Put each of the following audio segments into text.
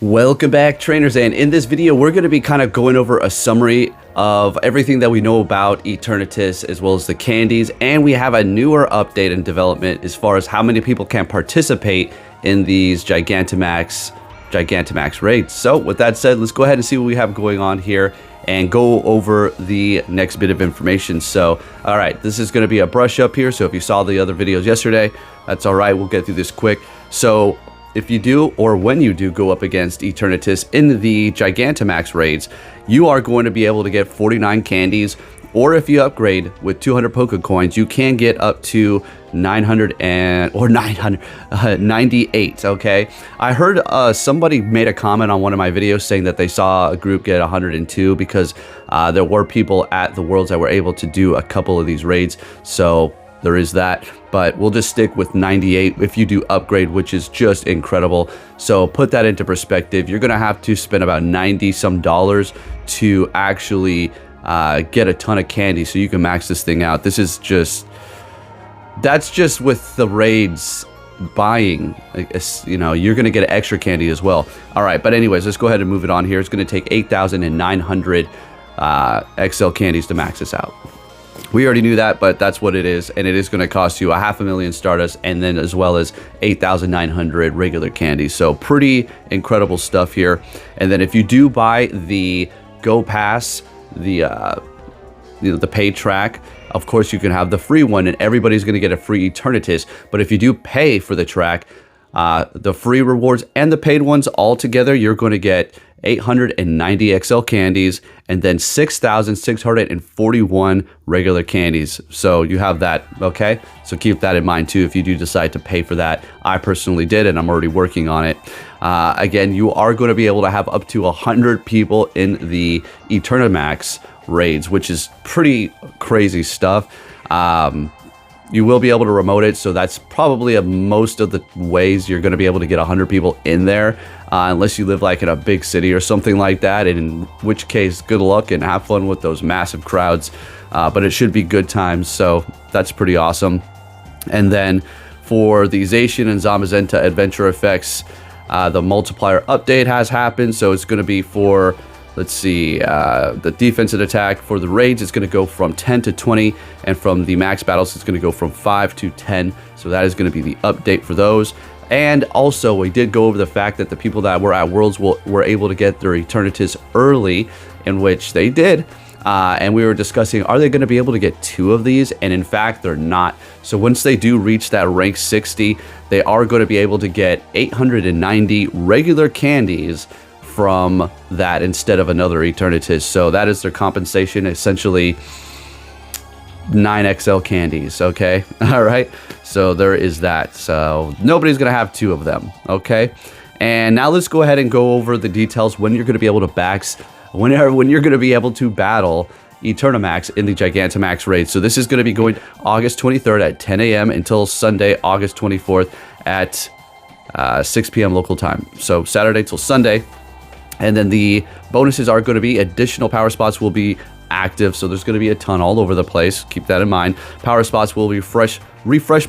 Welcome back, trainers, and in this video we're going to be kind of going over a summary of everything that we know about Eternatus as well as the candies, and we have a newer update and development as far as how many people can participate in these Gigantamax raids. So with that said, let's go ahead and see what we have going on here and go over the next bit of information. So all right, this is going to be a brush up here, so if you saw the other videos yesterday, that's all right, we'll get through this quick. So if you do, or when you do go up against Eternatus in the Gigantamax raids, you are going to be able to get 49 candies, or if you upgrade with 200 Pokecoins, you can get up to 998, okay? I heard somebody made a comment on one of my videos saying that they saw a group get 102 because there were people at the Worlds that were able to do a couple of these raids, so there is that, but we'll just stick with 98 if you do upgrade, which is just incredible. So put that into perspective, you're gonna have to spend about $90 some to actually get a ton of candy so you can max this thing out. This is just, that's just with the raids buying, you know, you're gonna get extra candy as well. All right, but anyways, let's go ahead and move it on here. It's gonna take 8,900 XL candies to max this out. We already knew that, but that's what it is, and it is going to cost you 500,000 Stardust, and then as well as 8,900 regular candies. So pretty incredible stuff here. And then if you do buy the Go Pass, the paid track, of course you can have the free one, and everybody's going to get a free Eternatus. But if you do pay for the track, the free rewards and the paid ones all together, you're going to get 890 XL candies and then 6,641 regular candies. So you have that, okay? So keep that in mind too if you do decide to pay for that. I personally did, and I'm already working on it. Again, you are going to be able to have up to 100 people in the Eternamax raids, which is pretty crazy stuff. You will be able to remote it, so that's probably most of the ways you're going to be able to get 100 people in there, unless you live like in a big city or something like that, in which case good luck and have fun with those massive crowds, but it should be good times, so that's pretty awesome. And then for the Zacian and Zamazenta adventure effects, the multiplier update has happened, so it's going to be for, let's see, the defensive attack for the raids, it's going to go from 10 to 20, and from the max battles, it's going to go from 5 to 10. So that is going to be the update for those. And also, we did go over the fact that the people that were at Worlds were able to get their Eternatus early, in which they did. And we were discussing, are they going to be able to get 2 of these? And in fact, they're not. So once they do reach that rank 60, they are going to be able to get 890 regular candies from that instead of another Eternatus. So that is their compensation, essentially 9 XL candies, okay? All right, so there is that. So nobody's gonna have 2 of them, okay? And now let's go ahead and go over the details when you're gonna be able to when you're gonna be able to battle Eternamax in the Gigantamax raid. So this is gonna be going August 23rd at 10 a.m. until Sunday, August 24th at 6 p.m. local time. So Saturday till Sunday. And then the bonuses are going to be additional power spots will be active, so there's going to be a ton all over the place. Keep that in mind. Power spots will refresh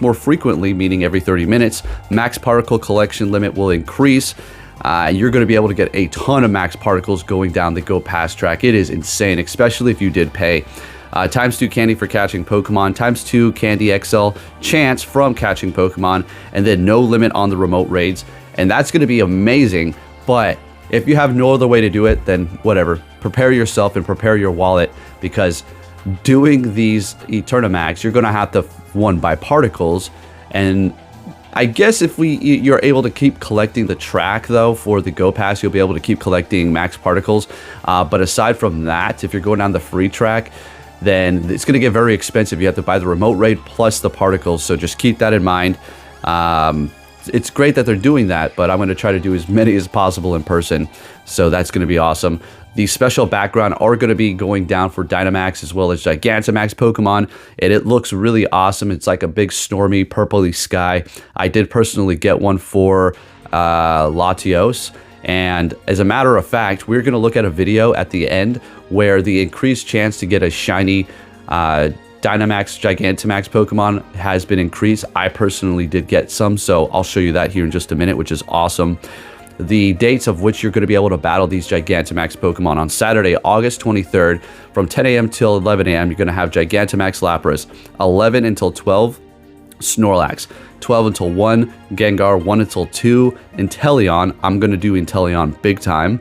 more frequently, meaning every 30 minutes. Max particle collection limit will increase. You're going to be able to get a ton of max particles going down the Go Pass track. It is insane, especially if you did pay. Times 2 candy for catching Pokemon, times 2 candy XL chance from catching Pokemon, and then no limit on the remote raids. And that's going to be amazing, but if you have no other way to do it, then whatever. Prepare yourself and prepare your wallet, because doing these Eternamax, you're going to have to, one, buy particles. And I guess if you're able to keep collecting the track, though, for the Go Pass, you'll be able to keep collecting max particles. But aside from that, if you're going down the free track, then it's going to get very expensive. You have to buy the remote raid plus the particles, so just keep that in mind. It's great that they're doing that, but I'm going to try to do as many as possible in person, so that's going to be awesome. The special background are going to be going down for Dynamax as well as Gigantamax Pokemon, and it looks really awesome. It's like a big stormy purpley sky. I did personally get one for Latios, and as a matter of fact, we're going to look at a video at the end where the increased chance to get a shiny Dynamax, Gigantamax Pokemon has been increased. I personally did get some, so I'll show you that here in just a minute, which is awesome. the dates of which you're going to be able to battle these Gigantamax Pokemon. On Saturday, August 23rd, from 10 a.m. till 11 a.m., you're going to have Gigantamax Lapras, 11 until 12, Snorlax, 12 until 1, Gengar, 1 until 2, Inteleon. I'm going to do Inteleon big time.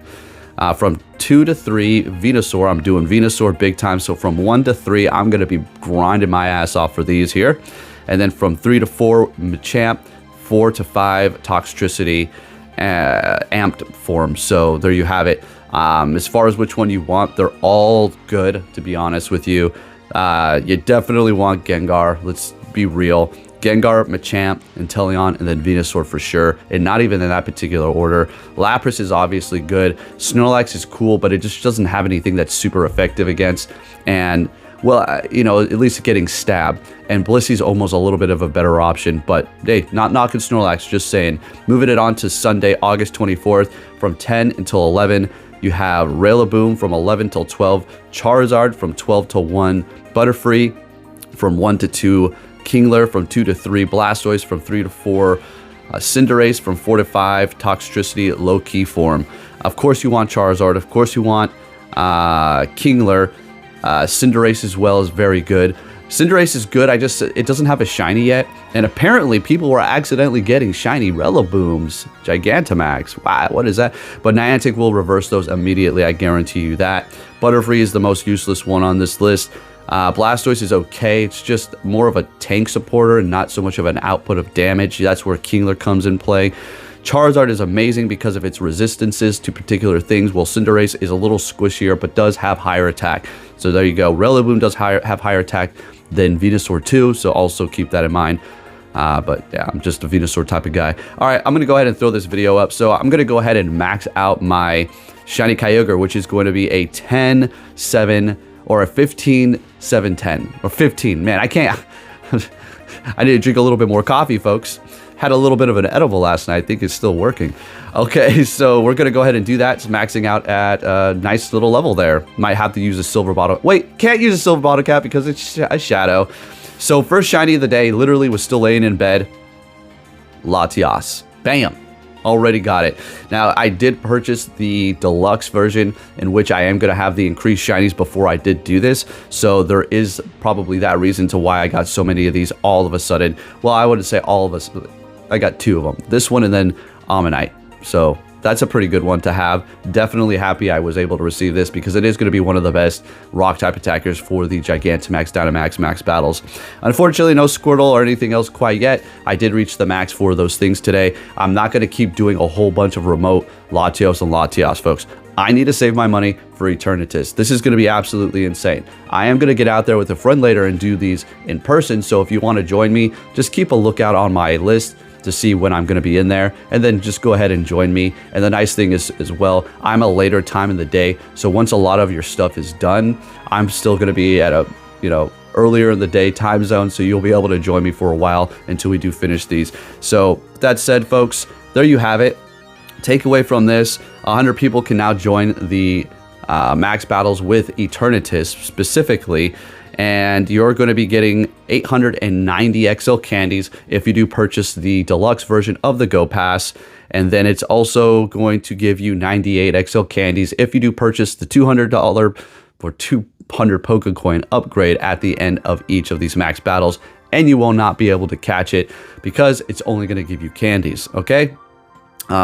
From 2 to 3, Venusaur. I'm doing Venusaur big time. So from 1 to 3, I'm going to be grinding my ass off for these here. And then from 3 to 4, Machamp, 4 to 5, Toxtricity, amped form. So there you have it. As far as which one you want, they're all good, to be honest with you. You definitely want Gengar. Let's be real. Gengar, Machamp, Inteleon, and then Venusaur for sure, and not even in that particular order. Lapras is obviously good. Snorlax is cool, but it just doesn't have anything that's super effective against. And, well, you know, at least getting stabbed. And Blissey's almost a little bit of a better option, but hey, not knocking Snorlax, just saying. Moving it on to Sunday, August 24th, from 10 until 11. You have Rillaboom from 11 till 12, Charizard from 12 to 1, Butterfree from 1 to 2, Kingler from 2 to 3, Blastoise from 3 to 4, Cinderace from 4 to 5, Toxtricity, low-key form. Of course you want Charizard. Of course you want Kingler. Cinderace as well is very good. Cinderace is good, it doesn't have a shiny yet. And apparently people were accidentally getting shiny Rillabooms, Gigantamax. Wow, what is that? But Niantic will reverse those immediately, I guarantee you that. Butterfree is the most useless one on this list. Blastoise is okay. It's just more of a tank supporter and not so much of an output of damage. That's where Kingler comes in play. Charizard is amazing because of its resistances to particular things, while Cinderace is a little squishier but does have higher attack. So there you go. Rillaboom does have higher attack than Venusaur too, so also keep that in mind. But yeah, I'm just a Venusaur type of guy. All right, I'm going to go ahead and throw this video up. So I'm going to go ahead and max out my Shiny Kyogre, which is going to be a 10-7 or a 15-7-10 or 15. Man, I can't. I need to drink a little bit more coffee, folks. Had a little bit of an edible last night. I think it's still working. Okay, so we're going to go ahead and do that. It's maxing out at a nice little level there. Might have to use a silver bottle. Wait, can't use a silver bottle cap because it's a shadow. So first shiny of the day, literally was still laying in bed. Latias. Bam. Already got it. Now, I did purchase the deluxe version in which I am going to have the increased shinies before I did do this. So there is probably that reason to why I got so many of these all of a sudden. Well, I wouldn't say all of us. I got 2 of them. This one and then Ammonite. So that's a pretty good one to have. Definitely happy I was able to receive this because it is going to be one of the best rock type attackers for the Gigantamax, Dynamax, max battles. Unfortunately, no Squirtle or anything else quite yet. I did reach the max for those things today. I'm not going to keep doing a whole bunch of remote Latios and Latias, folks. I need to save my money for Eternatus. This is going to be absolutely insane. I am going to get out there with a friend later and do these in person. So if you want to join me, just keep a lookout on my list to see when I'm going to be in there, and then just go ahead and join me. And the nice thing is as well, I'm a later time in the day, so once a lot of your stuff is done, I'm still going to be at a, you know, earlier in the day time zone, so you'll be able to join me for a while until we do finish these. So that said, folks, there you have it. Takeaway from this, 100 people can now join the max battles with Eternatus specifically, and you're going to be getting 890 XL candies if you do purchase the deluxe version of the Go Pass. And then it's also going to give you 98 XL candies if you do purchase the $200 or 200 Pokecoin upgrade at the end of each of these max battles. And you will not be able to catch it because it's only going to give you candies, okay?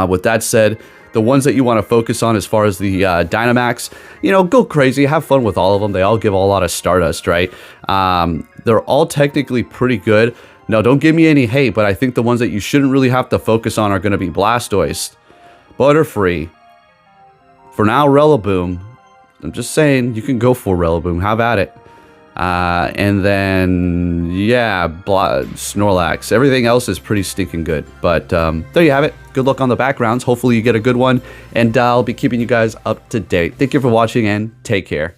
With that said, the ones that you want to focus on as far as the Dynamax, you know, go crazy, have fun with all of them. They all give a lot of Stardust, right? They're all technically pretty good. No, don't give me any hate, but I think the ones that you shouldn't really have to focus on are going to be Blastoise, Butterfree, for now Rillaboom. I'm just saying, you can go for Rillaboom, have at it. And then, yeah, Snorlax. Everything else is pretty stinking good. But there you have it. Good luck on the backgrounds. Hopefully you get a good one. And I'll be keeping you guys up to date. Thank you for watching and take care.